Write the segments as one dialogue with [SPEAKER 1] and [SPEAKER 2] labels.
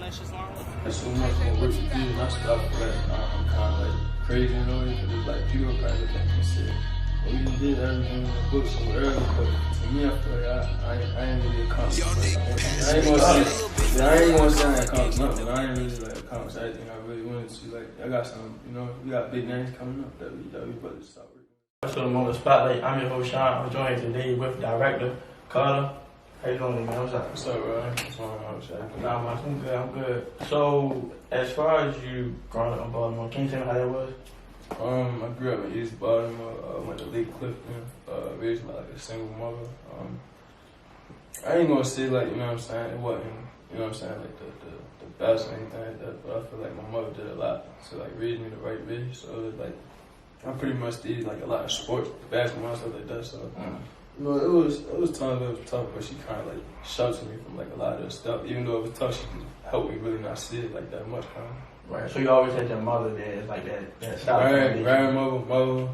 [SPEAKER 1] There's so much more work to do, and that's what I feel like I'm kind of like crazy in a way, because it's like people probably look at me and say, well, you did everything in the book so early, but to me, I feel like I ain't really accomplished nothing. I ain't gonna say I accomplished nothing, but I ain't really like accomplished everything I really wanted to. Like, I got some, you know, we got big names coming up that we about to start working.
[SPEAKER 2] So I'm on the spotlight. I'm your host, Sean. I'm joined today with director Carter. How you doing, man? What's up?
[SPEAKER 1] What's up, bro? What's going on, Shaq?
[SPEAKER 2] Nah, man, I'm good. I'm good. So, as far as you growing up in Baltimore, can you tell me how that was?
[SPEAKER 1] I grew up in East Baltimore. Went to Lake Clifton. Raised by like a single mother. I ain't gonna say like, you know what I'm saying, it wasn't, you know what I'm saying, like the best or anything like that, but I feel like my mother did a lot to like raise me the right way. So it was like, I pretty much did like a lot of sports, basketball and stuff like that. So you know, it was times it was tough, but she kind of like sheltered me from like a lot of the stuff. Even though it was tough, she helped me really not see it like that much.
[SPEAKER 2] Right. So you always had your mother there, it's like that shout out.
[SPEAKER 1] Grandmother, mother,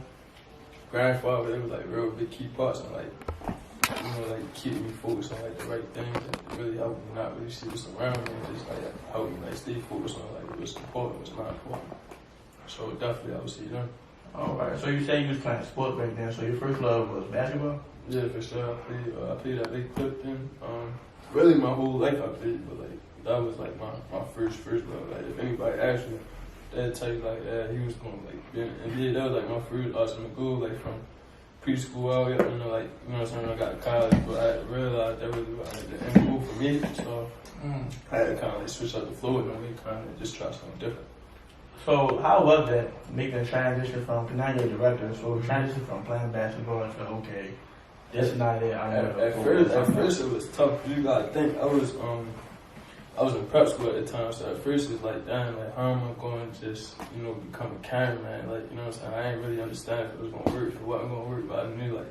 [SPEAKER 1] grandfather. They was like real big key parts and like, you know, like keeping me focused on like the right things and really helped me not really see what's around me and just like help me like stay focused on like what's important, what's not important. So definitely I would see them.
[SPEAKER 2] Alright, so you say you was playing sports back then, so your first love was basketball?
[SPEAKER 1] Yeah, for sure. I played at Lake Clifton. Really my whole life I played, but like that was like my first love. Like if anybody asked me, they'd tell you like, yeah, he was gonna like be in the NBA. That was like my first ultimate goal, like from preschool out, you know, like, you know what I'm saying, when I got to college, but I realized that really was like the end goal for me, so I had to kind of like switch up the flow and really kind of just try something different.
[SPEAKER 2] So how was that, making a transition from, because now you're a director, so transition from playing basketball to, okay, this is not it,
[SPEAKER 1] At first it was tough. You gotta think, I was in prep school at the time, so at first it's like, damn, like how am I going to just, you know, become a cameraman? Like, you know what I'm saying? I ain't really understand if it was gonna work, if it wasn't gonna work, but I knew like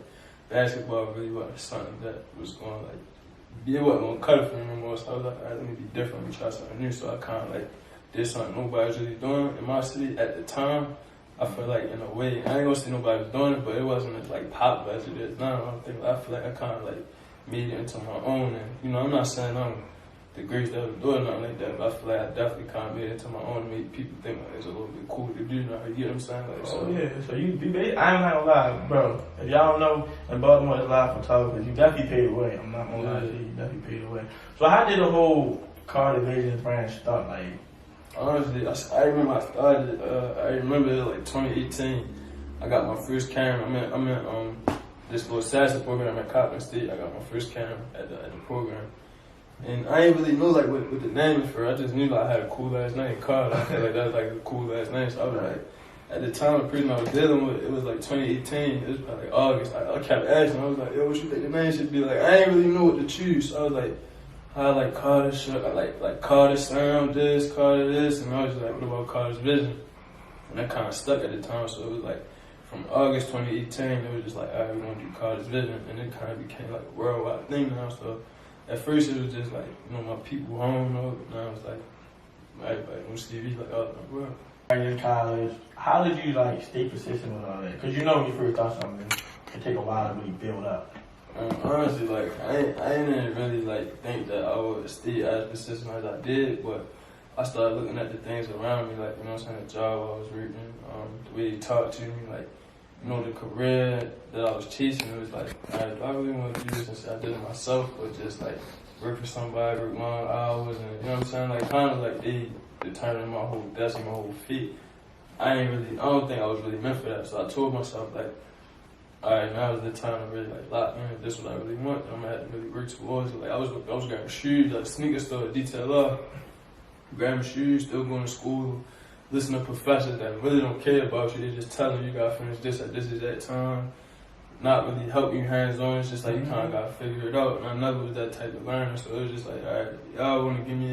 [SPEAKER 1] basketball really wasn't something that was gonna like, it wasn't gonna cut it for me no more. So I was like, all right, let me be different, let me try something new. So I kind of like did something nobody's really doing in my city at the time. I feel like in a way, I ain't gonna say nobody was doing it, but it wasn't as like popular as it is now. I feel like I kind of like made it into my own, and you know, I'm not saying I'm the greatest that was doing nothing like that, but I feel like I definitely kind of made it into my own and made people think like it's a little bit cool to do now. You get what I'm saying? Like, so.
[SPEAKER 2] Oh yeah, so you I ain't not gonna lie, bro. If y'all don't know, in Baltimore there's a lot of photographers. You definitely paid away. I'm not gonna lie to you, you definitely paid away. So how did the whole car division branch start? Like,
[SPEAKER 1] honestly, I remember I started. I remember like 2018. I got my first camera. I'm in this little SASA program at Coppin State. I got my first camera at the program. And I didn't really know like what the name is for. I just knew like I had a cool last name, Carl. I feel like that was like a cool last name. So I was like, at the time the person I was dealing with, it was like 2018. It was probably like August. I kept asking. I was like, yo, what you think the name should be? Like I ain't really know what to choose. So I was like, I like Carter shit. I like Carter sound this, Carter this, and I was just like, what about Carter's vision? And that kind of stuck at the time. So it was like from August 2018, it was just like, all right, we're gonna do Carter's vision, and it kind of became like a worldwide thing now. So. At first it was just like, you know, my people home, but now it's like, everybody on TV, like, oh, my bro.
[SPEAKER 2] In college, how did you like stay persistent with all that? Because you know when you first start something, it take a while to really build up.
[SPEAKER 1] Honestly, like, I didn't really like think that I would stay as persistent as I did, but I started looking at the things around me, like, you know what I'm saying, the job I was working, the way they talked to me, like, you know, the career that I was chasing, it was like, all right, do I really want to do this and say I did it myself, or just like work for somebody, work long hours, and you know what I'm saying? Like, kind of like they determined my whole destiny, my whole fate. I don't think I was really meant for that. So I told myself, like, all right, now is the time to really like lock in. If this is what I really want, I'm gonna have to really work towards it. Like, I was grabbing shoes, like sneaker store, detail up, grabbing shoes, still going to school. Listen to professors that really don't care about you. They're just telling you gotta finish this at this exact time. Not really helping you hands on. It's just like you kind of gotta figure it out. And I never was that type of learner, so it was just like, all right, y'all wanna give me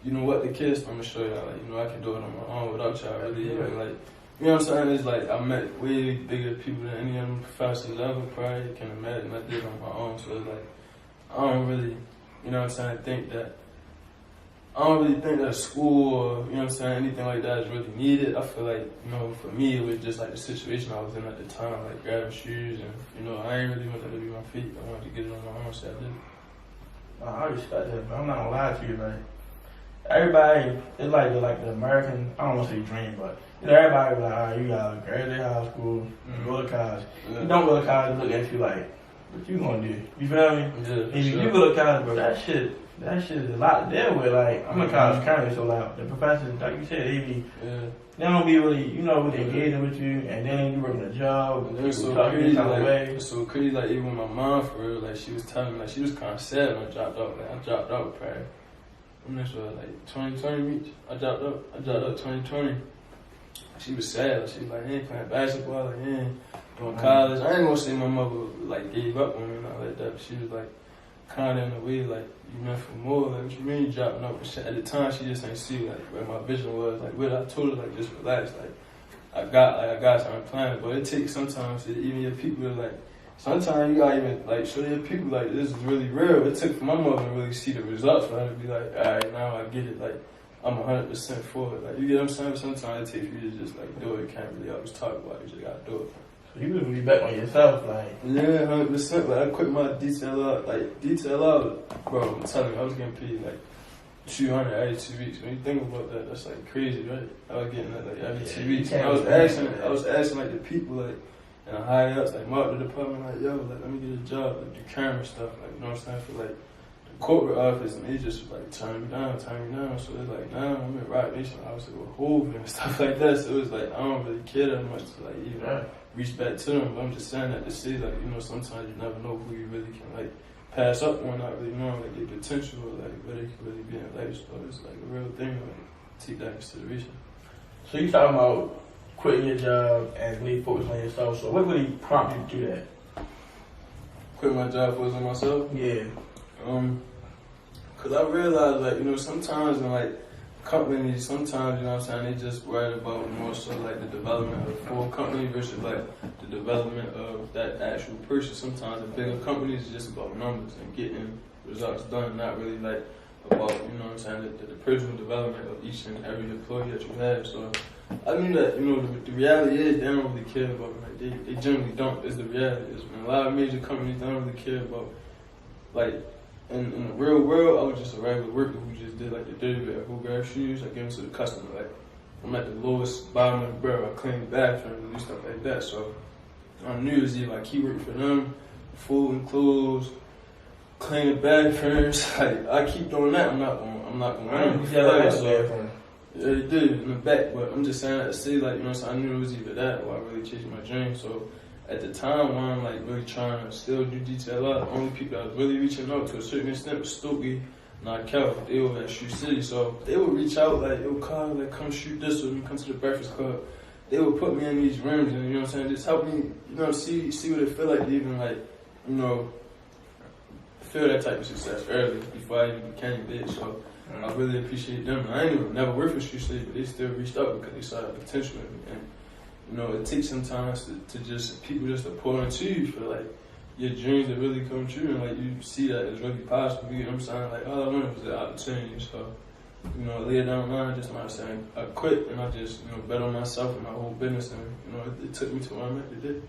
[SPEAKER 1] you know what, the kids? I'm gonna show y'all. Like, you know, I can do it on my own without y'all really even like. You know what I'm saying? It's like I met way bigger people than any of them professors ever probably can imagine. I did it on my own, so it's like I don't really, you know what I'm saying, I don't really think that school or, you know what I'm saying, anything like that is really needed. I feel like, you know, for me, it was just like the situation I was in at the time, like grabbing shoes and, you know, I ain't really want that to be my feet. I wanted to get it on my own, so I did.
[SPEAKER 2] I respect that, but I'm not gonna lie to you, like, everybody, it's like the American, I don't want to say dream, but you know, everybody be like, all right, you gotta graduate high school, go to college. You don't go to college, look at you like, what you gonna do? You feel me?
[SPEAKER 1] Yeah,
[SPEAKER 2] If you go to college, bro, that shit is a lot to deal with. Like, I'm in college currently, so like, the professors, like you said, they don't be really, really engaging with you, and then you working a job,
[SPEAKER 1] and it's so crazy, it's so crazy, like, even my mom, for real, like, she was telling me, like, she was kind of sad when I dropped out, like, I dropped out probably, I'm not sure, like, 2020 reach, I dropped out 2020, she was sad, she was like, he ain't playing basketball, like, he ain't doing college, I ain't gonna say my mother, like, gave up on me and all like that, but she was like, kind of in a way, like, you meant for more, like, what you mean you dropping out? But at the time, she just ain't see, like, where my vision was, like, what I told her, like, just relax, like, I got something planned, but it takes sometimes, even your people to, like, sometimes you gotta even, like, show your people, like, this is really real. It took for my mother to really see the results for her to be like, all right, now I get it, like, I'm 100% for it, like, you get what I'm saying? Sometimes it takes for you to just, like, do it, you can't really always talk about it, you just gotta do it.
[SPEAKER 2] You really be back on yourself, like.
[SPEAKER 1] Yeah, 100%. Like, I quit my detail out, bro, I'm telling you, I was getting paid like 200 every 2 weeks. When you think about that, that's like crazy, right? I was getting that like every 2 weeks. And I was asking like the people, like, in the high ups, like marketing department, like, yo, like, let me get a job, like, do camera stuff, like, you know what I'm saying, for like the corporate office, and they just was like, turn me down. So it's like, now I'm in Rock Nation, obviously with Hove and stuff like that. So it was like, I don't really care that much to like even reach back to them. But I'm just saying that to say, like, sometimes you never know who you really can like pass up on, not really knowing like their potential or like where they can really be in life. So it's like a real thing, like, take that in consideration.
[SPEAKER 2] So you talking about quitting your job and really focus on yourself. So what really prompted you to do that?
[SPEAKER 1] Quit my job, focus on myself?
[SPEAKER 2] Yeah.
[SPEAKER 1] Cause I realized, like, sometimes in like companies, sometimes, you know what I'm saying, they just worried about more so like the development of the full company versus like the development of that actual person. Sometimes the bigger companies is just about numbers and getting results done, not really like about, you know what I'm saying, the personal development of each and every employee that you have. So I mean that, the reality is they don't really care about it. Like, they generally don't, is the reality is. When a lot of major companies don't really care about, like, in the real world, I was just a regular worker who just did like the dirty bit, who grabbed shoes, I give them to the customer. Like, I'm at the lowest bottom of the barrel, I clean the bathroom and do stuff like that. So on New Year's Eve, I keep working for them, food and clothes, clean the bathrooms. Like, I keep doing that. I'm not gonna yeah, they did in the back, but I'm just saying that to say, like, so I knew it was either that or I really chased my dream. So at the time when I'm like really trying to still do detail out, the only people that was really reaching out to a certain extent was Stokey, not Cal. They were at Shoe City, so they would reach out like, yo, Kyle, like, come shoot this with me, come to the Breakfast Club. They would put me in these rooms and, you know what I'm saying, just help me, see what it feel like to even like, feel that type of success early before I even became big. So I really appreciate them. I ain't even never worked for Shoe City, but they still reached out because they saw the potential in me. And, it takes sometimes to just people just to pour into you for like your dreams to really come true, and like you see that it's really possible. You know what I'm saying? Like, all I wanted was the opportunity. So, later down the line, just not saying I quit and I just bet on myself and my whole business, and it took me to where I'm at today.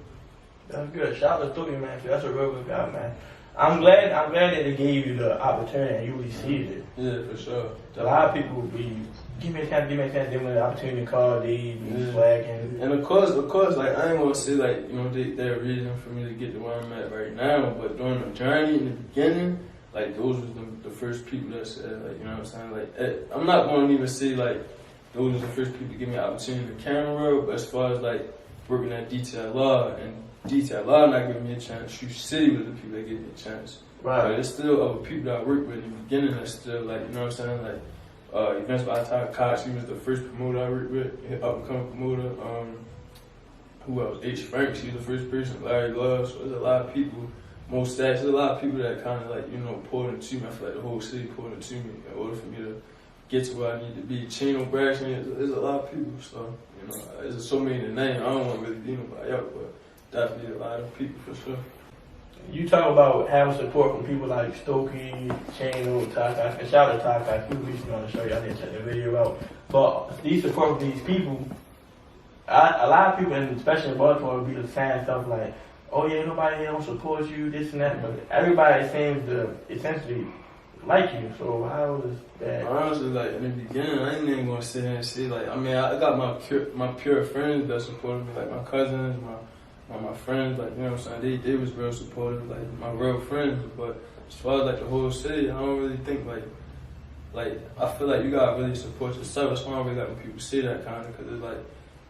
[SPEAKER 2] That's good. Shout out to Stokey, man. That's a real good guy, man. I'm glad that they gave you the opportunity and you really seized it.
[SPEAKER 1] Yeah, for sure.
[SPEAKER 2] A lot of people be give me a chance, they want the opportunity to call, they be flagging.
[SPEAKER 1] And of course, like, I ain't gonna say like, they're a reason for me to get to where I'm at right now, but during the journey in the beginning, like, those was the first people that said, like, you know what I'm saying, like, I'm not gonna even say like those were the first people to give me an opportunity in the camera world, but as far as like working at Detail Law and Detail Law not giving me a chance, Shoe City was the people that gave me a chance.
[SPEAKER 2] Right.
[SPEAKER 1] But there's still other people that I work with in the beginning that's still like, you know what I'm saying, like, Events by Todd Cox, he was the first promoter I worked with, up and coming promoter. Who else? H. Franks, he was the first person. Larry Love. So there's a lot of people. Most stats. There's a lot of people that kind of like poured into me. I feel like the whole city poured into me in order for me to get to where I need to be. Chino Braxton. There's a lot of people. So there's so many to name. I don't want to really be nobody else, but definitely a lot of people for sure.
[SPEAKER 2] You talk about having support from people like Stokey, Chano, Taka, and shout out to Taka, people recently on the show, y'all didn't check the video out. But these support from these people, a lot of people, and especially in Baltimore, will be saying stuff like, oh yeah, nobody here don't support you, this and that, but everybody seems to essentially like you. So how is that?
[SPEAKER 1] Honestly, like in the beginning, I ain't even gonna sit here and say like. I mean, I got my pure friends that supported me, like my cousins, my friends. Like you know what I'm saying, they was real supportive, like my real friends. But as far as like the whole city, I don't really think like I feel like you gotta really support yourself. That's why I don't really like when people say that kind of, because it's like,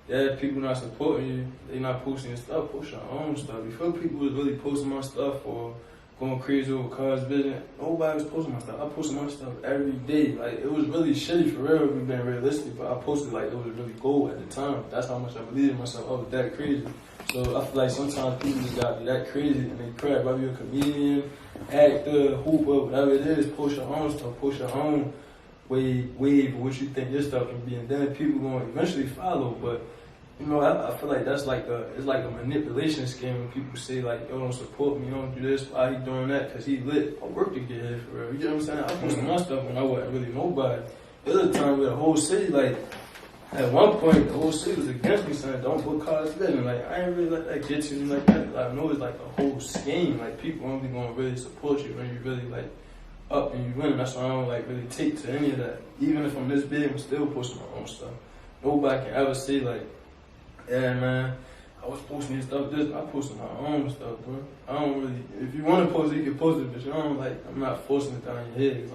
[SPEAKER 1] yeah, people not supporting you, they not posting your stuff, post your own stuff. Before people was really posting my stuff or going crazy over cars, vision, nobody was posting my stuff. I posted my stuff every day. Like, it was really shitty for real, if we've been realistic, but I posted like it was really gold at the time. That's how much I believed in myself. I was that crazy. So I feel like sometimes people just gotta be that crazy and they crap. Whether you're a comedian, actor, hooper, whatever it is, post your own stuff, post your own wave of what you think your stuff can be, and then people gonna eventually follow. But you know, I feel like that's like it's like a manipulation scheme when people say like, yo, don't support me, don't do this, why he doing that? Cause he lit. I work to get here for real. You get what I'm saying? I posted my stuff when I wasn't really nobody. There was a time where the whole city, like, at one point, the whole city was against me saying, don't book college vision. Like, I ain't really let that get to me like that. Like, I know it's like a whole scheme. Like, people only gonna really support you when you really like up and you win. That's why I don't like really take to any of that. Even if I'm this big, I'm still posting my own stuff. Nobody can ever say like, yeah, man, I was posting this stuff. I posted my own stuff, bro. I don't really. If you want to post it, you can post it, but you don't like. I'm not forcing it down your head.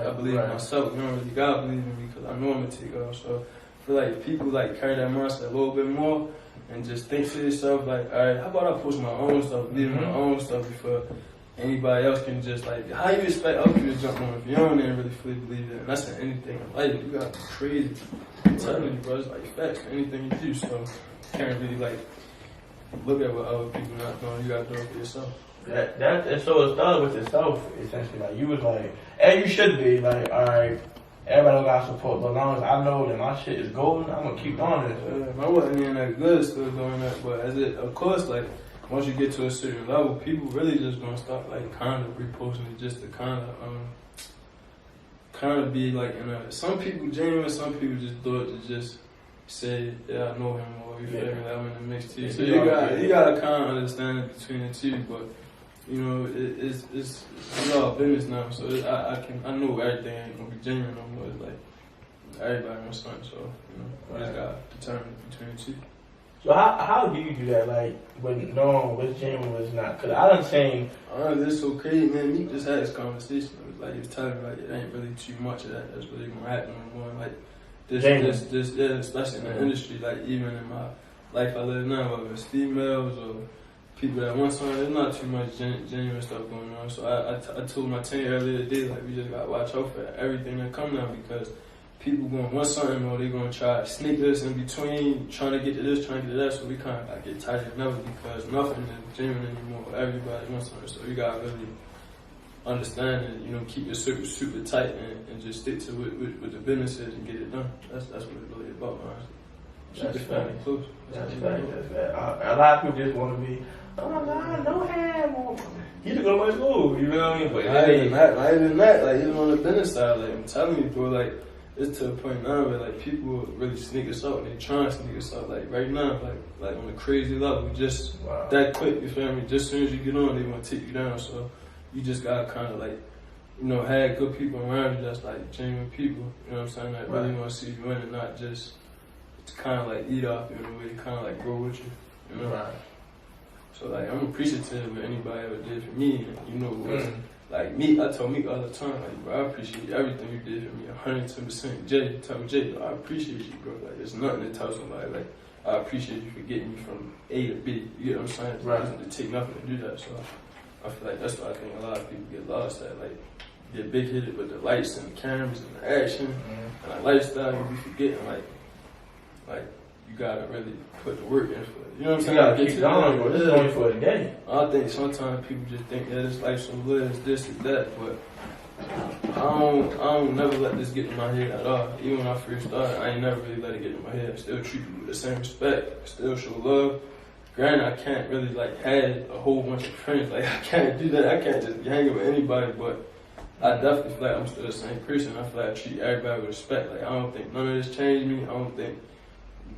[SPEAKER 1] I believe in myself. You don't really gotta believe in me because I know I'm gonna take off. So I feel like people like carry that mindset a little bit more and just think to yourself like, all right, how about I post my own stuff, believe in my own stuff before anybody else can just like. How you expect other people to jump on if you don't even really fully believe it? And that's in anything in life. You gotta be crazy. I'm telling you, bro, it's like facts for anything you do. So you can't really like look at what other people not doing. You gotta do it for yourself.
[SPEAKER 2] So it started with yourself, essentially. Like, you was like, and you should be like, all right, everybody don't got support, but as long as I know that my shit is golden, I'm gonna keep doing it.
[SPEAKER 1] I wasn't even that good still doing that, but of course, like, once you get to a certain level, people really just gonna start like kind of reposting it just to kind of be like some people genuine, some people just do it to just say, yeah, I know him, or you feel me, like I'm in the mix too. So you gotta kind of understand it between the two, but you know, it's all business now, so I know everything ain't gonna be genuine no more. It's like everybody wants something, so you know, I just gotta determine between the two.
[SPEAKER 2] So how do you do that? Like, when knowing what's genuine, what's not? Cause I done seen.
[SPEAKER 1] It's so crazy, man. Meek just had this conversation. It was like he was telling me like it ain't really too much of that. That's really gonna happen no more. Like this, yeah, especially in the industry. Like even in my life I live now, whether it's females or people that want something, there's not too much genuine stuff going on. So I told my team earlier today, like we just gotta watch out for everything that come now because people gonna want something or they gonna try to sneak us in between, trying to get to this, trying to get to that. So we kind of gotta get tighter than ever because nothing is genuine anymore. Everybody wants something. So you gotta really understand and, you know, keep your circle super tight and just stick to what the business is and get it done. That's what it's really about, honestly. Keep your family close.
[SPEAKER 2] That's right. A lot of people just want to be, oh my God, no ham. You to go to my school, you know what I mean? But
[SPEAKER 1] not even that, like even on the business side, like I'm telling you, bro, like it's to a point now where like people really sneak us out and they trying to sneak us out. Like right now, like on a crazy level, just that quick, you feel me? Just as soon as you get on, they want to take you down. So you just gotta kind of like, you know, have good people around you that's like genuine people, you know what I'm saying? That really want to see you win and not just kind of like eat off you in a way, kind of like grow with you, you know? Right. So like I'm appreciative of what anybody ever did for me, and you know, like me, I told Meek all the time, like bro, I appreciate everything you did for me, 110%. Jay, tell Jay, I appreciate you, bro. Like there's nothing to tell somebody. Like I appreciate you for getting me from A to B. You get what I'm saying? Right. It doesn't take nothing to do that. So I feel like that's why I think a lot of people get lost at, like get big headed with the lights and the cameras and the action and the lifestyle. You be forgetting like you gotta really put the work in for it. You know what I'm saying?
[SPEAKER 2] You gotta keep going, bro. This is only for a day.
[SPEAKER 1] I think sometimes people just think that this life's so good, it's this and that, but I don't never let this get in my head at all. Even when I first started, I ain't never really let it get in my head. I still treat people with the same respect. I still show love. Granted, I can't really like have a whole bunch of friends. Like I can't do that. I can't just be hanging with anybody, but I definitely feel like I'm still the same person. I feel like I treat everybody with respect. Like I don't think none of this changed me. I don't think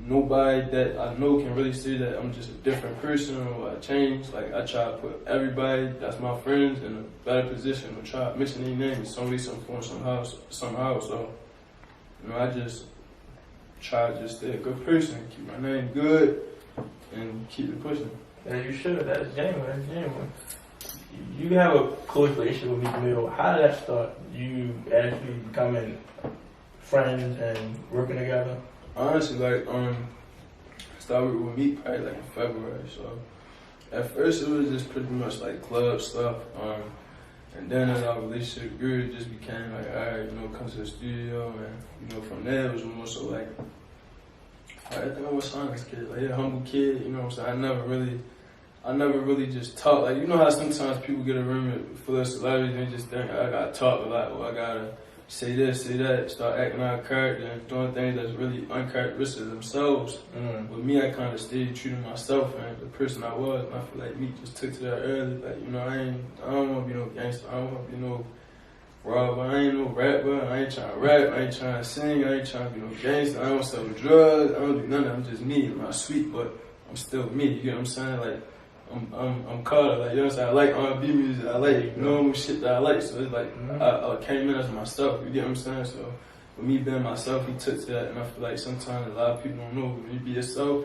[SPEAKER 1] nobody that I know can really see that I'm just a different person or I changed. Like, I try to put everybody that's my friends in a better position, or try to mention their name in some way, some form, somehow. So, I just try to just stay a good person, keep my name good, and keep it pushing.
[SPEAKER 2] Yeah, you should. That's genuine. You have a close relationship with Meek Mill. How did that start? You actually becoming friends and working together?
[SPEAKER 1] Honestly, like, I started with Meek probably like in February. So at first it was just pretty much like club stuff. And then as our relationship grew, it just became like, alright, come to the studio, and from there it was more so like, I think I was honest kid, like a humble kid. You know what I'm saying? I never really just talk. Like, you know how sometimes people get a room full of celebrities and they just think, I gotta talk a lot, or I gotta say this, say that, start acting out of character and doing things that's really uncharacteristic of themselves. With me, I kind of stayed true to myself and the person I was. And I feel like Meek just took to that early. Like, I don't want to be no gangster. I don't want to be no robber. I ain't no rapper. I ain't trying to rap. I ain't trying to sing. I ain't trying to be no gangster. I don't sell drugs. I don't do nothing. I'm just me. I'm not sweet, but I'm still me. You get what I'm saying? Like, I'm Carter, like, you know what I'm saying? I like R&B music, I like normal shit that I like, so it's like, I came in as myself, you get what I'm saying? So, with me being myself, he took to that, and I feel like sometimes a lot of people don't know, when you be yourself,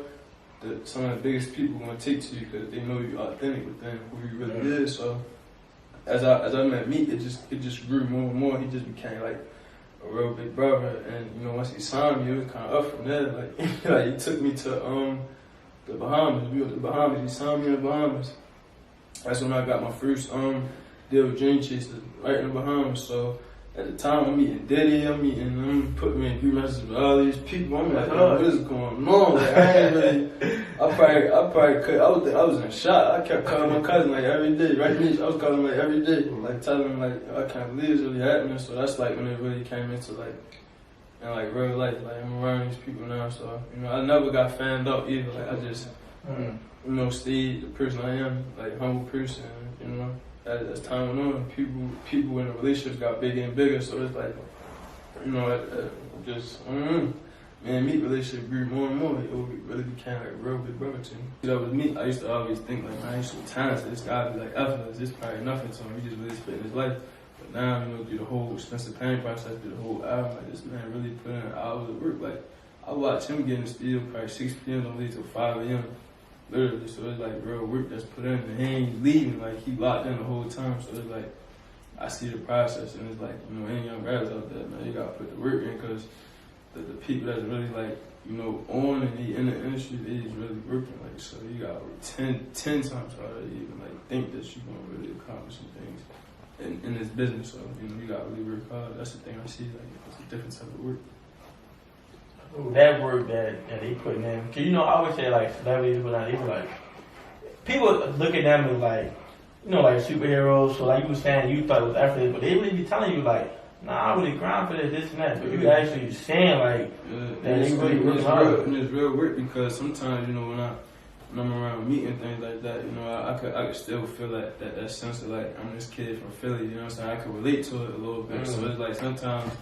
[SPEAKER 1] some of the biggest people are gonna take to you, because they know you're authentic within who you really is, so, as I met Meek, it just grew more and more, he just became like a real big brother, and, once he signed me, it was kind of up from there, like, he took me to, the Bahamas. We went to the Bahamas. He signed me in the Bahamas. That's when I got my first deal with Dream Chasers, right in the Bahamas. So at the time, I'm meeting Diddy, putting me in group messages with all these people. I'm like, what is going on? Like, I ain't really. I probably could. I was in shock. I kept calling my cousin like every day. Right? I was calling him like every day, like telling him like, I can't believe it's really happening. So that's like when it really came into like. And like real life, like I'm around these people now, so I never got fanned out either. Like I just, stayed the person I am, like humble person. As time went on, people in the relationships got bigger and bigger. So it's like, man, Meek relationship grew more and more. It really became like a real big brother to me. That was me. I used to always think like, man, he's so talented. This guy be like effortless. This probably nothing to him. He just really spitting his life. Now, through the whole expensive pain process, through the whole album, like this man really put in hours of work. Like, I watch him get in the studio probably 6 p.m. don't leave till 5 a.m. Literally, so it's like real work that's put in, and he ain't leaving, like he locked in the whole time. So it's like, I see the process, and it's like, any young rappers out there, man, you gotta put the work in, because the people that's really like, on and in the industry, they is really working. Like, so you gotta work 10 times harder to even like think that you're gonna really accomplish some things. In this business, so you gotta really work hard. That's the thing I see. Like, it's a different type of work.
[SPEAKER 2] That work that they putting in, cause I always say like celebrities, but they were like people look at them as like like superheroes. So like you were saying, you thought it was effortless, but they really be telling you like, nah, I really grind for this and that. But you actually saying like that they really work hard.
[SPEAKER 1] And it's real work, because sometimes when I'm around meeting things like that, I could still feel that sense of like, I'm this kid from Philly, you know what I'm saying? I could relate to it a little bit. So it's like sometimes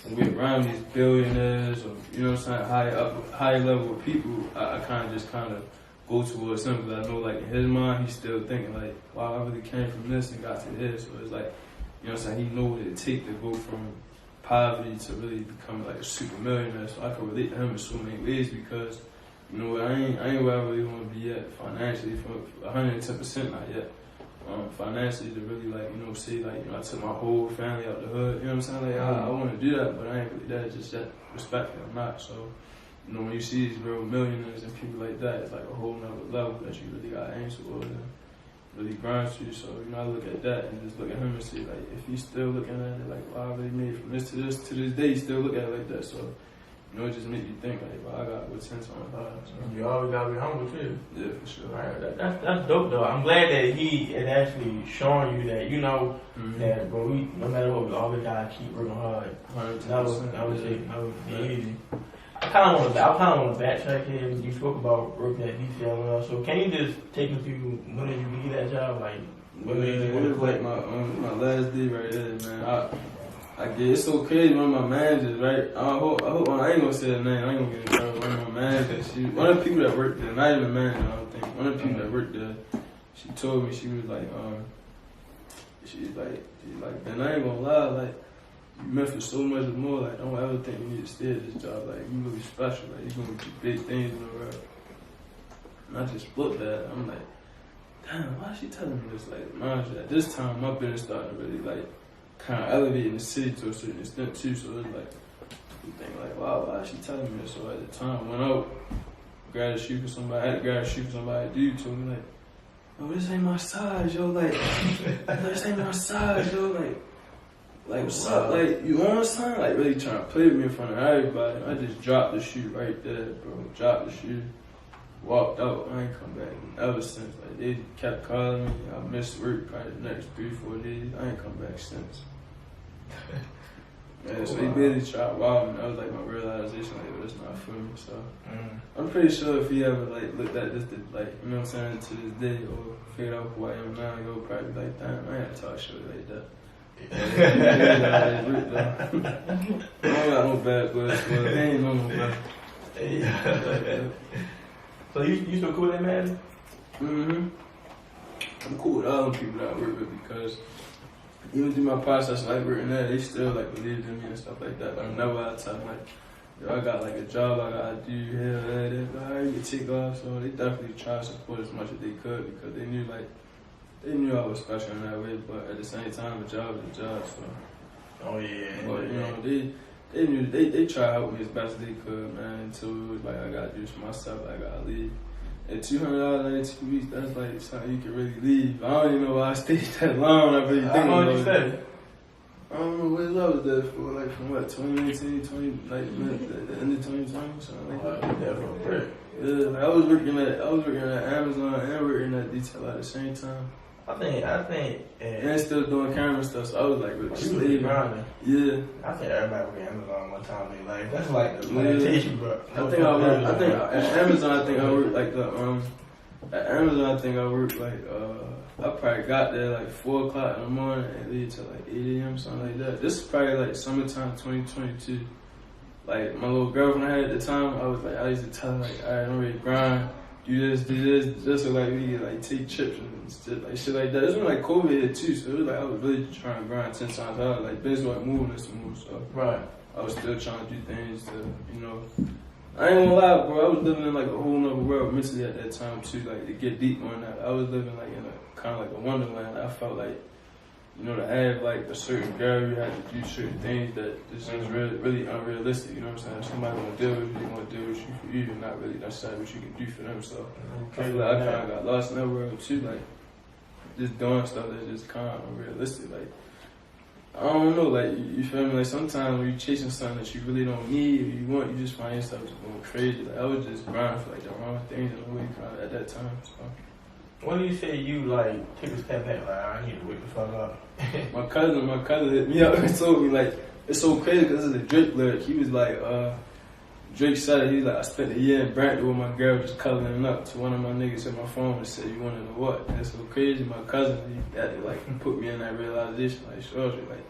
[SPEAKER 1] when we're around these billionaires or, you know what I'm saying, high level of people, I kind of go towards him, because I know like in his mind, he's still thinking like, wow, I really came from this and got to this. So it's like, you know what I'm saying, he knows what it takes to go from poverty to really become like a super millionaire. So I can relate to him in so many ways, because I ain't where I really want to be at financially, for 110% not yet. Financially, to really like, say like, I took my whole family out the hood, you know what I'm saying? Like, I want to do that, but I ain't really that just yet. Respectfully, I'm not. So, when you see these real millionaires and people like that, it's like a whole nother level that you really got to aim towards and really grind to. So, I look at that and just look at him and see like, if he's still looking at it like, wow, I really made from this to this day, he still look at it like that. So, it just make you think like, well, I got good sense on my life. So.
[SPEAKER 2] You always gotta be humble too.
[SPEAKER 1] Yeah, for sure.
[SPEAKER 2] Right, that's dope though. I'm glad that he is actually showing you that that, bro, no matter what, we always gotta keep working hard. That would be easy. I kind of want to backtrack here. You spoke about working at DCL, so can you just take me through when did you leave that job? Like,
[SPEAKER 1] it was like my last day right there, man. I get it's so crazy. One of my managers, right? I hope I ain't gonna say her name. I ain't gonna get in trouble. One of my managers, one of the people that worked there, not even a manager, I don't think. One of the people that worked there, she told me she was like, she's like, man, I ain't gonna lie, like, you meant for so much more. Like, don't ever think you need to stay at this job. Like, you really special. Like, you gonna do big things in the world. And I just looked at it. I'm like, damn, why is she telling me this? Like, mind you, at this time, my business started to really like kind of elevating the city to a certain extent too. So it's like, you think like, wow, why is she telling me this? So at the time, I went out, grabbed a shoe for somebody. I had to grab a shoe for somebody. A dude told me like, oh, this ain't my size, yo. Like, this ain't my size, yo. Like, what's up? Like, you want something? Like, really trying to play with me in front of everybody. I just dropped the shoe right there, bro. Dropped the shoe. Walked out. I ain't come back ever since. Like, they kept calling me. I missed work probably the next 3-4 days. I ain't come back since. Yeah, so they basically tried wow me. That was like my realization, like, well, it's not for me. So I'm pretty sure if he ever like looked at this, like, you know what I'm saying, to this day, or figured out who I am now, he'll probably be like, damn, I ain't talk shit like that. I don't got no bad blood, but I ain't no bad.
[SPEAKER 2] So you still cool with that man?
[SPEAKER 1] I'm cool with all them people that I work with because even through my process, like working there, they still like believed in me and stuff like that. But I never had time like, yo, I got like a job I gotta do here, there, alright, you take off. So they definitely tried to support as much as they could because they knew like. They knew I was special in that way, but at the same time, a job is a job. So,
[SPEAKER 2] oh yeah.
[SPEAKER 1] But you know, they knew they tried to help me as best as they could, man. Until it was like I gotta do this for myself, I gotta leave. And $200 in 2 weeks, that's like something you can really leave. I don't even know why I stayed that long. I really think
[SPEAKER 2] how long you stay?
[SPEAKER 1] I don't know what I was there for, like from what 2019, like the end of 2020, something like that.
[SPEAKER 2] I there for a break.
[SPEAKER 1] Yeah, like I was working at Amazon and working at Detail at the same time.
[SPEAKER 2] I think,
[SPEAKER 1] and still doing camera stuff, so I was like really
[SPEAKER 2] sleeping.
[SPEAKER 1] Yeah.
[SPEAKER 2] I think everybody work at Amazon one time in their life. That's like the meditation, bro.
[SPEAKER 1] I think at Amazon, I think I worked like at Amazon, I think I worked like, I probably got there like 4 o'clock in the morning and leave till like 8 a.m., something like that. This is probably like summertime 2022. Like my little girlfriend I had at the time, I was like, I used to tell her like, alright, I'm ready to grind. Do this, just so like we could like take trips and shit like that. It was like COVID hit too, so it was like I was really trying to grind 10 times harder. Like business wasn't moving us to move, so
[SPEAKER 2] right.
[SPEAKER 1] I was still trying to do things to, you know. I ain't gonna lie, bro. I was living in like a whole nother world mentally at that time too. Like to get deep on that, I was living like in a kind of like a wonderland. I felt like, you know, to have like a certain girl, you had to do certain things that is just really unrealistic. You know what I'm saying? If somebody want to deal with you, they want to deal with you for you, and not really necessarily what you can do for them. So I feel like I kind of got lost in that world too. Like just doing stuff that's just kind of unrealistic. Like I don't know, like you feel me? Like sometimes when you're chasing something that you really don't need or you want, you just find yourself just going crazy. Like I was just grinding for like the wrong things in a way kind of at that time. So.
[SPEAKER 2] When do you say you like took a step back? Like I need to wake the fuck up.
[SPEAKER 1] my cousin hit me up and told me like it's so crazy because this is a Drake lyric. He was like, Drake said it. He was like, I spent a year in Brampton with my girl just coloring up. To one of my niggas hit my phone and said, you want to know what? And it's so crazy. My cousin, he had to like put me in that realization. Like, sure, like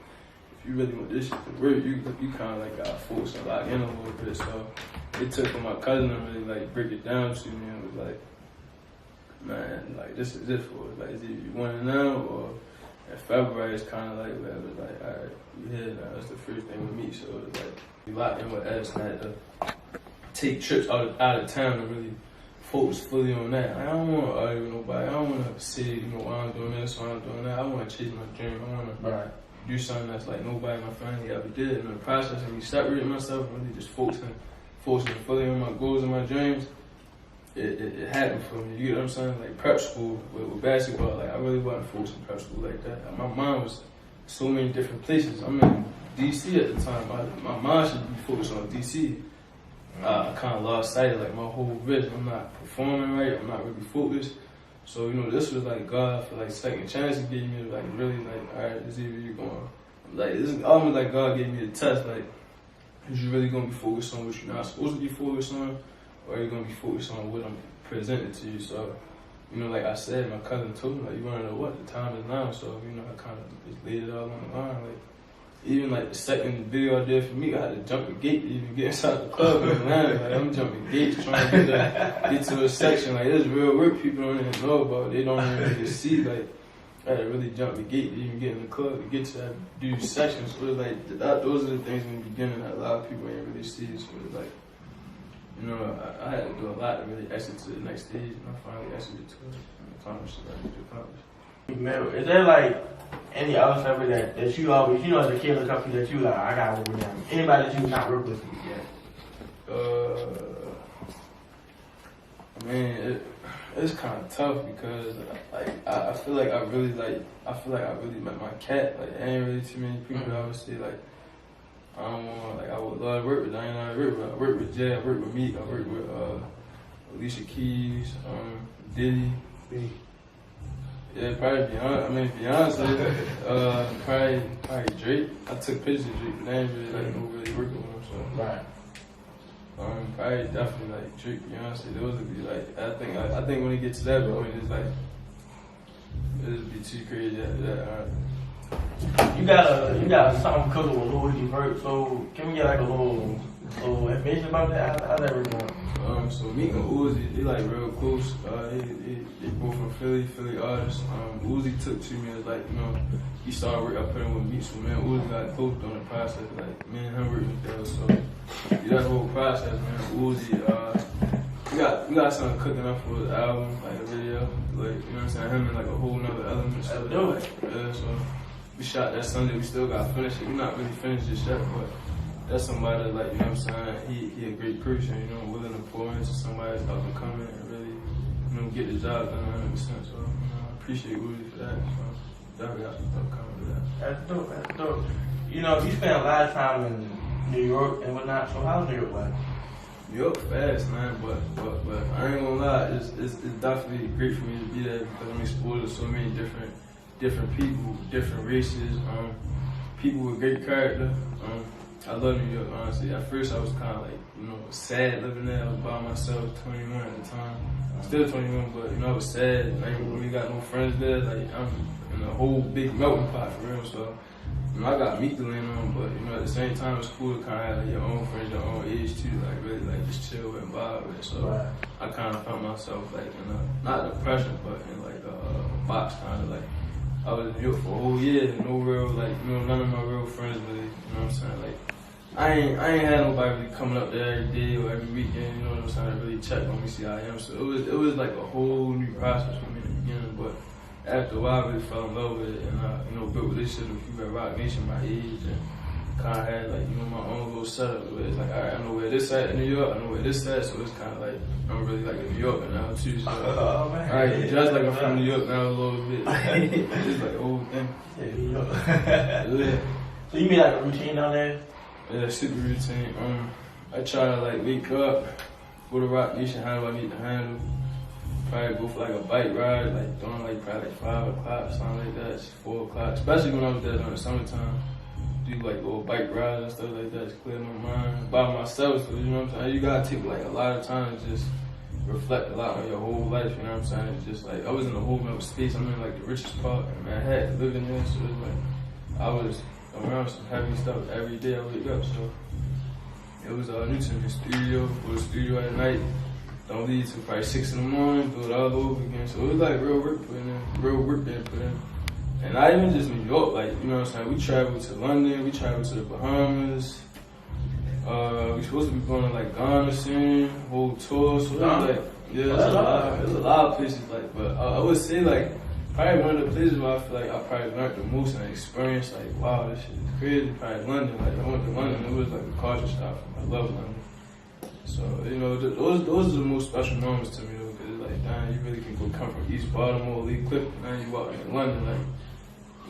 [SPEAKER 1] if you really want this shit to work, you kind of like got forced to lock in a little bit. So it took for my cousin to really like break it down to me and was like, man, like this is it for it. Like it's either you want it now or in February it's kind of like whatever. Like alright, you here now. That's the first thing with me. So it's like we locked in with us and I had to take trips out of town and really focus fully on that. I don't want to argue with nobody. I don't want to say, you know, why I'm doing this, why I'm doing that. I want to chase my dream. I want to do something that's like nobody in my family ever did. And in the process of me separating myself and really just focusing fully on my goals and my dreams, it happened for me. You get what I'm saying? Like prep school with basketball, like I really wasn't focused on prep school like that. Like, my mind was so many different places. I'm in DC at the time. My mind should be focused on DC. I kind of lost sight of like my whole vision. I'm not performing right. I'm not really focused. So you know, this was like God for like second chance to give me like really like, all right, this is either you going like this is almost like God gave me a test. Like, is you really gonna be focused on what you're not supposed to be focused on, or are you gonna be focused on what I'm presenting to you? So, you know, like I said, my cousin told me like, you wanna know what the time is now. So you know, I kind of just laid it all on the line. Like, even like the second video I did for me, I had to jump the gate to even get inside the club in Atlanta. Like I'm jumping gates trying to get to a section. Like there's real work people don't even know about. They don't even really see. Like I had to really jump the gate to even get in the club to get to that dude's section. So it's like those are the things in the beginning that a lot of people ain't really see. So it's like, you know, I had to do a lot to really exit to the next stage, and I finally exited to it and accomplished what I need to accomplish.
[SPEAKER 2] Is there like any other celebrity that you always, you know, as a kid in the country that you like, I gotta work with them? Anybody that you not work with yet?
[SPEAKER 1] Man, it's kind of tough because like I feel like I really met my cat. Like there ain't really too many people that I would say like I don't want, like I would love to work with. I ain't know I work with Jay, I work with Meek, I work with Alicia Keys, Diddy. Yeah, probably Beyonce. Probably Drake. I took pictures of Drake, but I ain't really like really working with him. So
[SPEAKER 2] right.
[SPEAKER 1] Probably definitely like Drake, Beyonce. Those would be like I think when it gets to that point, it's like it'll be too crazy after that.
[SPEAKER 2] You got something cooking with Louis Vert. So can we get like a little information about that? How's that working out?
[SPEAKER 1] So Meek and Uzi, they like real close. They both from Philly artists. Uzi took to me as like, you know, he started work. I put him with Meek, so man, Uzi got close on the process. Like, me and him working together. So yeah, that whole process, man. Uzi, we got something cooking up for his album, like a video, like you know what I'm saying. Him and like a whole nother element. So like, yeah, so we shot that Sunday. We still got to finish it. We not really finished it yet, but. That's somebody like, you know what I'm saying, he a great person, you know, willing to pour into somebody that's up and coming and really, you know, get the job done 100%. So, you know, I appreciate Woody for that. So, definitely got some stuff coming with that.
[SPEAKER 2] That's dope. You know, you spent a lot of time in New York and whatnot, so how's New York like?
[SPEAKER 1] New York fast, man, but I ain't gonna lie, it's definitely great for me to be there because I'm exposed to so many different people, different races, people with great character. I love New York, honestly. At first, I was kind of like, you know, sad living there. I was by myself, 21 at the time. I'm still 21, but, you know, I was sad. I ain't really got no friends there. Like, I'm in a whole big melting pot for real. So, you know, I got Meek to lean on, but, you know, at the same time, it's cool to kind of have like, your own friends, your own age, too. Like, really, like, just chill and vibe with it. So, I kind of felt myself, like, in a, not depression, but in, like, a box, kind of, like, I was in New York for a whole year, and no real, like, you know, none of my real friends really, you know what I'm saying, like, I ain't had nobody really coming up there every day or every weekend, you know what I'm saying, to really check on me, see how I am. So it was like a whole new process for me in the beginning, but after a while I really fell in love with it and you know, built relationships with people at Rock Nation my age and kind of had like, you know, my own little setup where it's like, all right, I know where this at in New York, I know where this at, so it's kind of like, I'm really like a New Yorker now too, so alright, just like I'm from New York now a little bit, it's like a whole thing.
[SPEAKER 2] Yeah, New York. Yeah. So you made like a routine down there?
[SPEAKER 1] Yeah, super routine. I try to like wake up, go to Rock Nation, handle what I need to handle. Probably go for like a bike ride, like during like probably like 5 o'clock, something like that, 4 o'clock. Especially when I was there during the summertime. Do like little bike rides and stuff like that, just clear my mind by myself. So you know what I'm saying? You gotta take like a lot of time to just reflect a lot on your whole life, you know what I'm saying? It's just like I was in a whole nother space. I'm in like the richest part in Manhattan, living there, so it's like I was around some heavy stuff every day I wake up, so it was new to me. Go to the studio at night, don't leave till probably 6 in the morning, do it all over again. So it was like real work being put in. And not even just New York, like, you know what I'm saying, we traveled to London, we traveled to the Bahamas, we supposed to be going to like Ghana soon, whole tour, so it was like, yeah, there's a lot of places, like, but I would say like, probably one of the places where I feel like I probably learned the most and experienced like, wow, this shit is crazy. Probably London. Like I went to London, it was like a culture shock. I love London. So you know, those are the most special moments to me though, because it's like, damn, you really can come from East Baltimore, Lee Clifton, now you walk in London, like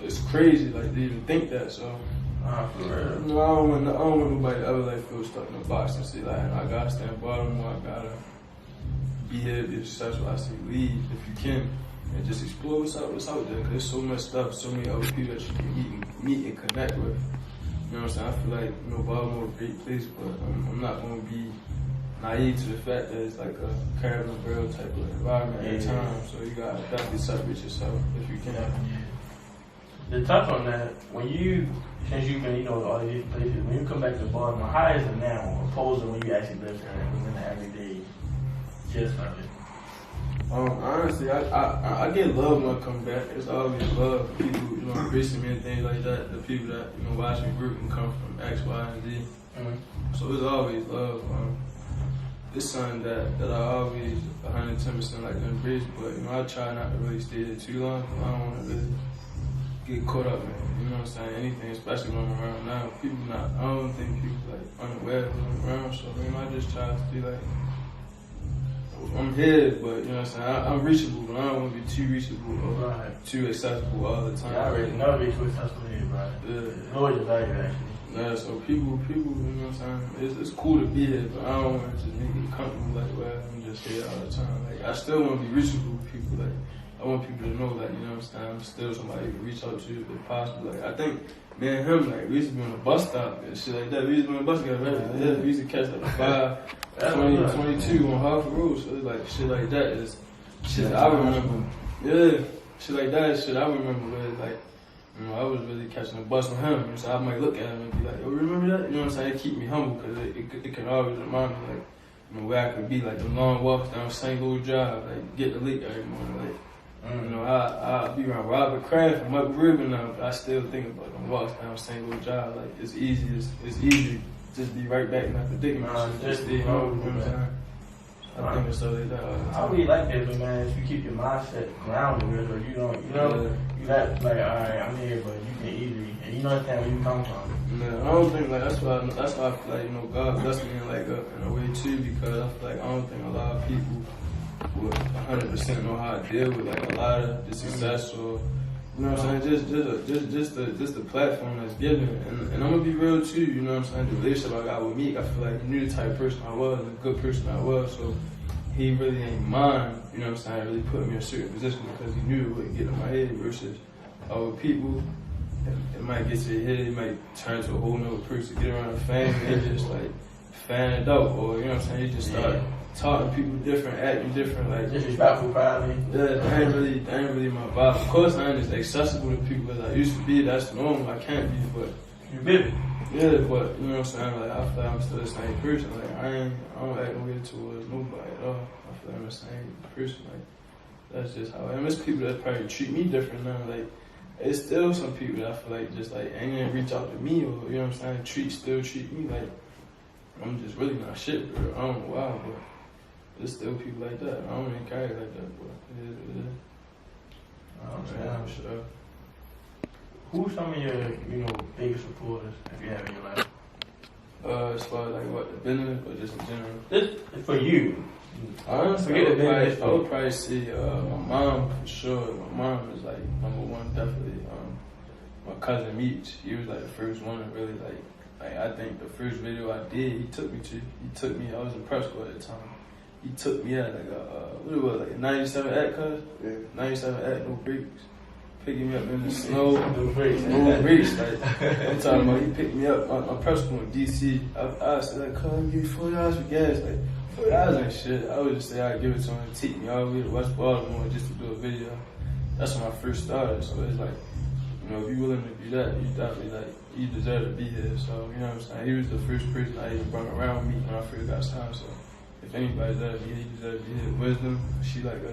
[SPEAKER 1] it's crazy, like to even think that. So
[SPEAKER 2] for real.
[SPEAKER 1] No, I don't want nobody to ever like feel stuck in a box and say like, I gotta stay in Baltimore, I gotta be here, be successful. I say leave if you can. And just explore what's out there, because there's so much stuff, so many other people that you can meet and connect with. You know what I'm saying? I feel like, you know, Baltimore is a great place, but I'm not going to be naive to the fact that it's like a caravan barrel type of environment at the time. So you got to definitely separate yourself if you can.
[SPEAKER 2] to touch on that, since you've been, all these different places, when you come back to Baltimore, how is it now opposed to when you actually lived there and in the everyday just of it?
[SPEAKER 1] Honestly, I get love when I come back. It's always love. People, embracing me and things like that. The people that, watch me group and come from X, Y, and Z.
[SPEAKER 2] Mm-hmm.
[SPEAKER 1] So it's always love. It's something that I always 110% like to embrace, but I try not to really stay there too long. I don't want to really get caught up in, anything, especially when I'm around now. I don't think people like unaware of I'm around, so I just try to be like, I'm here, but I'm reachable, but I don't want to be too reachable or too accessible all the time.
[SPEAKER 2] Yeah, I already know be too accessible here, bro.
[SPEAKER 1] Yeah.
[SPEAKER 2] Know your value, actually.
[SPEAKER 1] Yeah, so people, it's cool to be here, but I don't want to just make it comfortable like, well, I'm just here all the time. Like, I still want to be reachable with people. Like, I want people to know, like, I'm still somebody to reach out to if possible. Like, I think me and him, like, we used to be on the bus stop and shit like that. We used to be on the bus together. We used to catch like 22 on Harvard Road. So it's like shit like that is shit that I remember. Yeah, shit like that is shit I remember where like, I was really catching a bus with him. So I might look at him and be like, yo, remember that? You know what I'm saying? It keep me humble because it can always remind me like, where I could be, like the long walks down St. Louis Drive, like get the leak every morning. Like, I be around Robert Kraft and Michael Rubin now, but I still think about them walks down St. Louis Drive. Like it's easy to just be right back in that predicament. Just stay home, you know what I'm saying? I think it's so like that.
[SPEAKER 2] I really like that, man. If you keep your mindset grounded, where you don't, you got like, all right, I'm here, but you can easily, and you understand where you come from.
[SPEAKER 1] Man, I don't think like that's why I feel like God blessed me in a way too, because I feel like I don't think a lot of people would 100% know how to deal with like a lot of the success or. You know what I'm saying? Just the platform that's given. And I'm gonna be real too, you know what I'm saying? The relationship I got with Meek, I feel like he knew the type of person I was, the good person I was, so he really ain't mind, you know what I'm saying, really put me in a certain position because he knew it wouldn't get in my head versus with people, it might get to your head, it might turn to a whole nother person, get around the family, and just like fan it out, or you know what I'm saying, you just start talking to people different, acting different, like
[SPEAKER 2] disrespectful probably.
[SPEAKER 1] Yeah, that ain't really my vibe. Of course I ain't as accessible to people as I used to be, that's normal, I can't be, but
[SPEAKER 2] you busy.
[SPEAKER 1] yeah, but you know what I'm saying, like I feel like I'm still the same person, like I don't act no way towards nobody at all. I feel like I'm the same person, like that's just how I am. There's people that probably treat me different now, like it's still some people that I feel like just like ain't gonna reach out to me or you know what I'm saying, still treat me like I'm just really not shit, bro. I don't know why, but there's still people like that. I don't even carry it like that, but it is what it is.
[SPEAKER 2] I'm
[SPEAKER 1] for sure.
[SPEAKER 2] Who's some of your, biggest supporters if you have in your life?
[SPEAKER 1] As far as like what, the business or just in general?
[SPEAKER 2] This is for you.
[SPEAKER 1] Honestly, I would probably say my mom for sure. My mom is like number one, definitely. My cousin Meek, he was like the first one to really like I think the first video I did, he took me, I was in prep school at the time. He took me at like a 97 act, cuz? Yeah. 97 act, no brakes. Picking me up in the snow. No brakes. Like, I'm talking about, he picked me up on prep school in DC. I said, like, cuz, give me $40 for gas. Like, $40 ain't shit. I would just say I'd give it to him and take me all the way to West Baltimore just to do a video. That's when I first started. So it's like, if you're willing to do that, you definitely like, you deserve to be here. So, you know what I'm saying? He was the first person I even brought around me when I first got signed. So if anybody's there, he deserves to be here. Wisdom, she like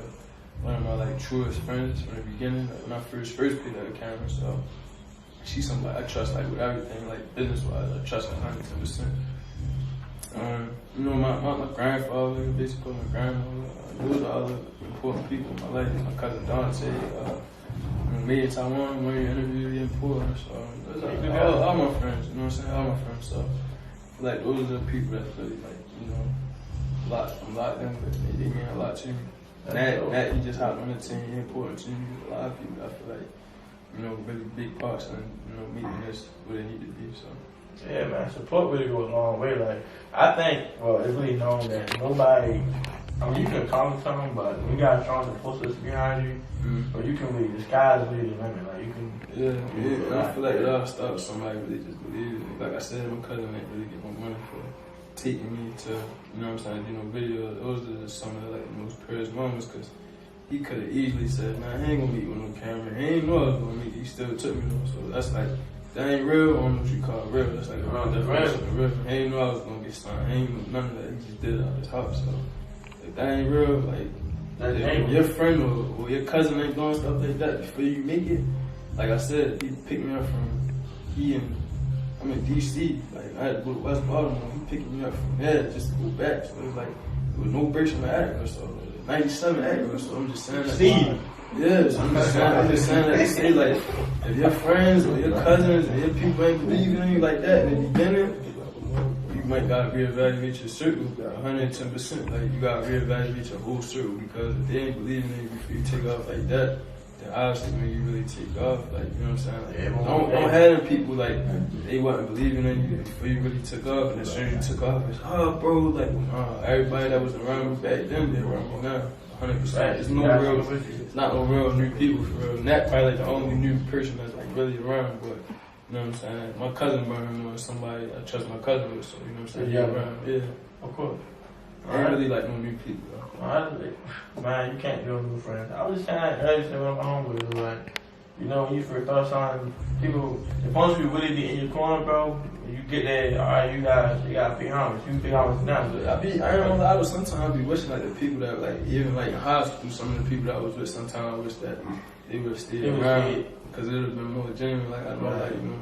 [SPEAKER 1] one of my like truest friends from the beginning. Like when I first picked up the camera, so she's somebody I trust like with everything, like business wise. I trust her 110%. My grandfather, basically my grandmother. Those are all the important people in my life. My cousin Dante. Me in Taiwan, when you interview, really important. So those are all my friends. You know what I'm saying? All my friends. So like those are the people that really like I'm locked in with. They mean a lot to me. That he just hopped on the team, he important to me. A lot of people I feel like, really big parts in, meeting this where they need to be. So
[SPEAKER 2] yeah, man, support really goes a long way. Like I think, it's really known that nobody. You can comment something, but when you got a strong support system behind you, or you can really, the sky's really the limit. Like you can.
[SPEAKER 1] Yeah. I feel like it all starts with somebody really just believe it. Like I said, my cousin ain't really get my money for taking me to, video. Those are some of the most precious moments because he could have easily said, man, he ain't gonna meet with no camera. He ain't know I was gonna meet. He still took me though. So that's like, that ain't real. I don't know what you call real. That's like around definition of real. He ain't know I was gonna get signed. He ain't know none of that. He just did it out of his house. So if that ain't real, like, if your friend or your cousin ain't doing stuff like that before you make it, like I said, he picked me up from, I'm in DC, like I had to go to West Baltimore, he picked me up from there just to go back, so it was like, there was no breaks in the Acura, so 97 Acura, so I'm just saying that. Yeah, so I'm just saying that to say like, if your friends or your cousins or your people ain't believing in you like that in the beginning, you might gotta reevaluate your circle 110%. Like you gotta reevaluate your whole circle because if they ain't believing in you before you take off like that, then obviously when you really take off, like you know what I'm saying? Like, don't have them people like they wasn't believing in you before you really took off, and as soon as you took off, it's bro, like everybody that was around me back then, they're around me now. 100%. It's not no real new people for real. And that probably like the only new person that's like really around, but you know what I'm saying? My cousin Brian was somebody I trust my cousin with, so you know what I'm saying? Yeah, around. Yeah, of course. I ain't really like no new people though.
[SPEAKER 2] Man, you can't do new friends. I was just saying earlier when I'm home with you, like, you know, when you first start something, people, if once you really be in your corner, bro, you get there, alright, you gotta be honest. You be honest now.
[SPEAKER 1] I ain't gonna lie, but sometimes I be wishing like the people that like, even like in high school, some of the people that I was with, sometimes I wish that they would have stayed around. Because it would have been more genuine, like I know, like, you know,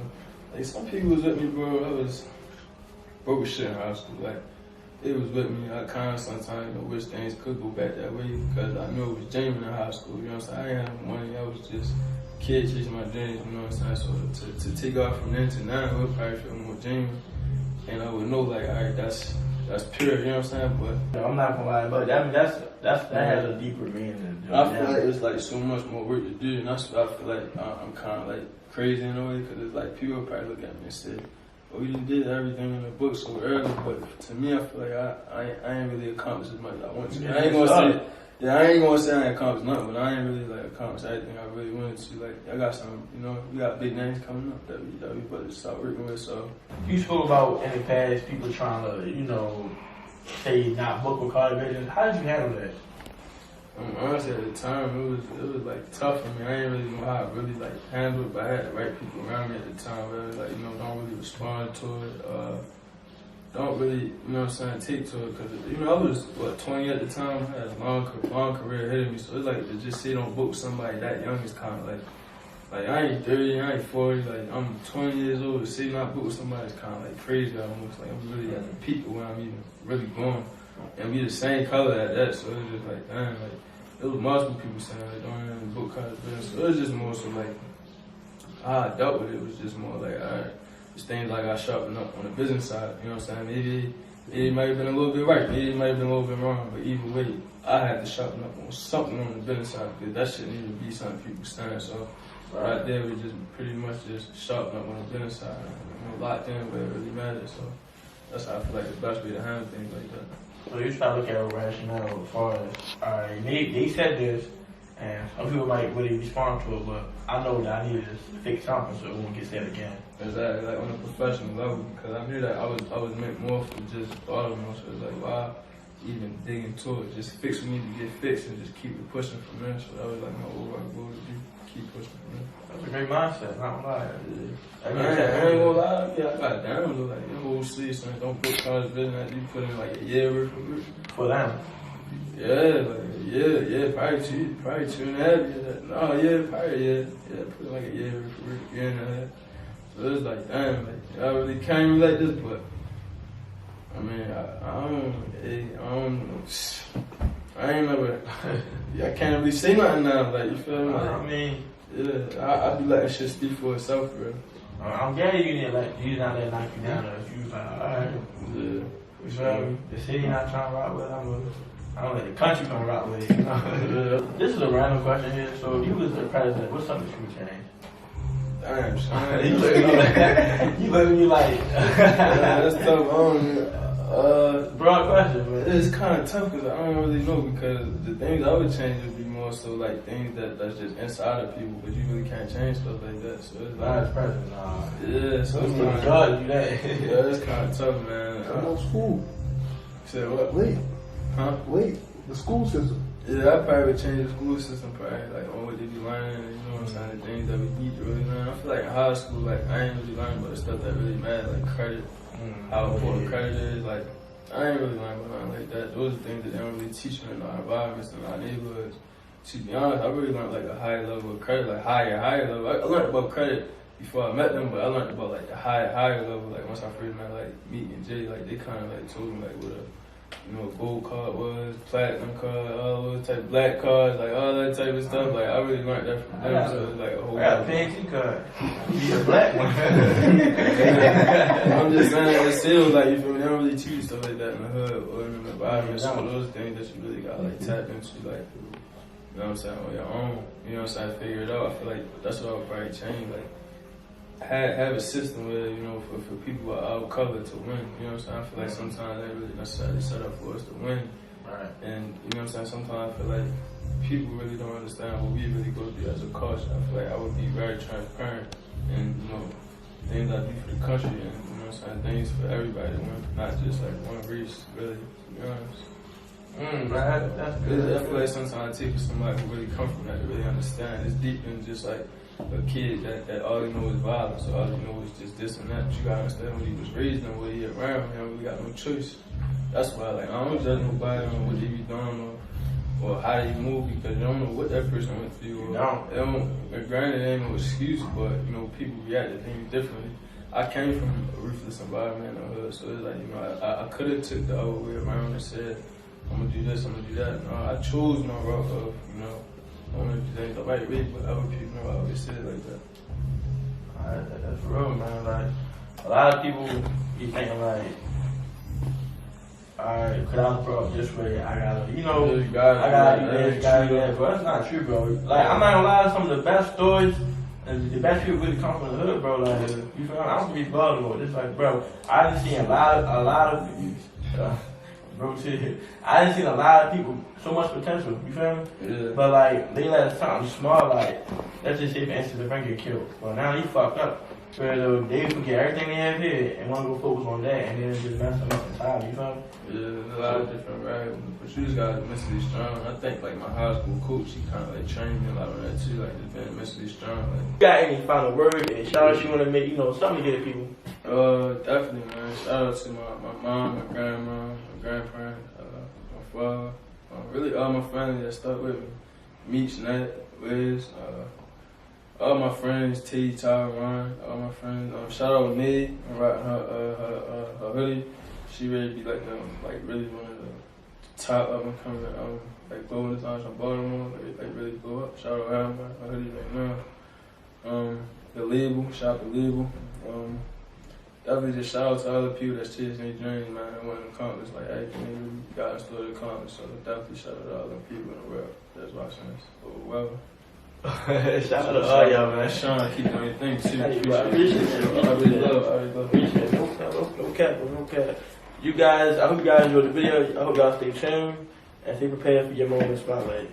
[SPEAKER 1] like some people was with me, bro, I was broke as shit in high school, like, it was with me, I kind of sometimes, you know, wish things could go back that way, because I knew it was genuine in high school, you know what I'm saying, I ain't have money, I was just a kid chasing my dreams, you know what I'm saying, so to take off from then to now, it would probably feel more genuine, and I would know, like, alright, that's pure, you know what I'm saying, but
[SPEAKER 2] I'm not gonna lie, but that has a deeper meaning.
[SPEAKER 1] I feel like it's like so much more work to do, and that's why I feel like I'm kind of like crazy in a way, because it's like people probably look at me and say, "Oh, you did everything in the book so early," but to me, I feel like I ain't really accomplished as much as I want to. I ain't gonna say I ain't accomplished nothing, but I ain't really like accomplished everything I really wanted to. Like I got some, you know, we got big names coming up that we about to start working with. So
[SPEAKER 2] you spoke about in the past people trying to, you know, say not book or call visions. How did you handle that?
[SPEAKER 1] Honestly, at the time, it was like tough for me. I didn't really know how to really like handle it, but I had the right people around me at the time. Really, like, you know, don't really respond to it. Don't really, you know what I'm saying, take to it, because, you know, I was, 20 at the time, I had a long career ahead of me, so it's like to just say don't book somebody that young is kind of like I ain't 30, I ain't 40, like I'm 20 years old, to say not book somebody is kind of like crazy almost, like I'm really at the peak of where I'm even really going, and we the same color at that, so it's just like, damn, like, there was multiple people saying like don't even book college business, so it was just more so like, how I dealt with it was just more like, alright, it's things like I sharpened up on the business side, you know what I'm saying? Maybe it might have been a little bit right, maybe it might have been a little bit wrong, but either way, I had to sharpen up on something on the business side, because that shit needed to be something people saying, so right there we just pretty much just sharpen up on the business side, and locked in where it really matters, so that's how I feel like the best way to handle things like that.
[SPEAKER 2] So you try to look at a rationale as far as, alright, they said this, and some people might really respond to it, but I know that I need to fix something so it won't get said again.
[SPEAKER 1] Exactly, like on a professional level, because I knew that I was meant more for just Baltimore, so it's like, why even dig into it? Just fix what needs to get fixed and just keep it pushing from there. So that was like my overall goal to do, keep pushing from there.
[SPEAKER 2] That's a great mindset, not gonna lie.
[SPEAKER 1] I ain't gonna lie, yeah, I got down though, like, your whole city, son, don't book college business, you put in like a year worth of work.
[SPEAKER 2] For them?
[SPEAKER 1] Yeah, like, probably 2.5 years. No, yeah, probably, put in like a year worth of work, year and a half. So it's like, damn, like, I really can't relate this, but I mean, I ain't never, I can't really say nothing now, like, you feel me? Like,
[SPEAKER 2] I mean,
[SPEAKER 1] yeah, I be letting shit speak for itself, bro.
[SPEAKER 2] I'm glad you didn't not let it knock you down, though. You was like, alright.
[SPEAKER 1] Yeah.
[SPEAKER 2] You feel me? The city not trying to rock with it, I don't let the country come rock with it, you know? This is a random question here, so if you was the president, what's something you would change?
[SPEAKER 1] Damn, son.
[SPEAKER 2] You look at me like...
[SPEAKER 1] Yeah, that's tough.
[SPEAKER 2] Broad question, but
[SPEAKER 1] it's kind of tough because I don't really know, because the things I would change would be more so like things that's just inside of people, but you really can't change stuff like that. So it's like,
[SPEAKER 2] president, nah.
[SPEAKER 1] Yeah, so it's kind of
[SPEAKER 2] God, you that.
[SPEAKER 1] Yeah, it's kind of tough, man.
[SPEAKER 3] How about school?
[SPEAKER 1] Said what?
[SPEAKER 3] Wait,
[SPEAKER 1] Huh?
[SPEAKER 3] wait. The school system.
[SPEAKER 1] Yeah, I probably would change the school system, probably, like, on what they be learning, you know what I'm saying, the things that we need to really learn. I feel like in high school, like, I ain't really learning about the stuff that really matters, like credit, how important credit is, like, I ain't really learning about nothing like that. Those are things that they don't really teach me in our environments, in our neighborhoods. To be honest, I really learned, like, a higher level of credit, like, higher level. I learned about credit before I met them, but I learned about, like, the higher level, like, once I first met, like, Meek and Jay, like, they kind of, like, told me, like, what a, you know, gold card was, platinum card, all those type of black cards, like all that type of stuff. Like I really learned that from them. So it's like a whole.
[SPEAKER 2] I got a fancy card. You need a black one.
[SPEAKER 1] I'm just saying, it's still like you feel me. They don't really teach stuff like that in the hood or in the environment. So those things that you really got like tap into, like you know what I'm saying, on your own. You know what I'm saying, figure it out. I feel like that's what I would probably change. Like have a system where, you know, for people out of color to win. You know what I'm saying? I feel like sometimes they really necessarily set up for us to win.
[SPEAKER 2] Right.
[SPEAKER 1] And you know what I'm saying? Sometimes I feel like people really don't understand what we really go through as a culture. I feel like I would be very transparent and, you know, things I do for the country and, you know what I'm saying, things for everybody to win, not just like one race, really, to be honest.
[SPEAKER 2] That's good.
[SPEAKER 1] I feel like sometimes it takes somebody who really come from that to really understand. It's deep in just like a kid that all he knows is violence, so all he knows is just this and that. But you gotta understand when he was raised and what he around, he don't really got no choice. That's why, like, I don't judge nobody on what they be doing or how they move because you don't know what that person went through. Granted, it ain't no excuse, but you know, people react to things differently. I came from a ruthless environment in the hood, so it's like, you know, I could have took the other way around and said, I'm gonna do this, I'm gonna do that. No, I chose my route of, you know, I want to do things the right way, but other people know I always say it like that.
[SPEAKER 2] Alright, that's real, man. Like, a lot of people be thinking like, alright, cause I was brought up this way, I gotta, you know, I gotta do this, gotta do that, but that's not true, bro. Like, I'm not gonna lie, some of the best stories, and the best people really come from the hood, bro. Like, you feel me? I'm from East Baltimore. It's like, bro, I done seen a lot of bro, shit. I done seen a lot of people, so much potential, you feel me?
[SPEAKER 1] Yeah.
[SPEAKER 2] But like, they let something small, like, let's just say for instance, the friend get killed. Well, now he fucked up. Where they forget everything they have here and want to go focus on that and then just mess them up entirely, you feel me?
[SPEAKER 1] Yeah, there's a lot of different variables, but you just gotta be mentally strong. I think like my high school coach, he kind of like trained me a lot on that too, like just being mentally strong. Like,
[SPEAKER 2] You got any final word and shout outs you want to make, you know, something to get at people?
[SPEAKER 1] Definitely, man. Shout out to my mom, my grandma, my grandparents, my father, really all my family that stuck with me. Meech, Nat, Wiz, all my friends, T, Ty, Ron, all my friends. Shout out Nate, and rocking her hoodie. She really be like really one of the top up and coming, like blowing the times from Baltimore, like really blow up. Shout out her, my hoodie right now. The label, shout out the label. Definitely just shout out to other people that's chasing their dreams, man, and wanting to accomplish like everything we got in store to accomplish. So definitely shout out to all them people in the world that's watching this. Well.
[SPEAKER 2] Shout out to all y'all, man.
[SPEAKER 1] Sean, keep doing your thing too.
[SPEAKER 2] I appreciate it.
[SPEAKER 1] I really love.
[SPEAKER 2] Appreciate it. No cap. You guys, I hope you guys enjoyed the video. I hope y'all stay tuned and stay prepared for your moment spotlight.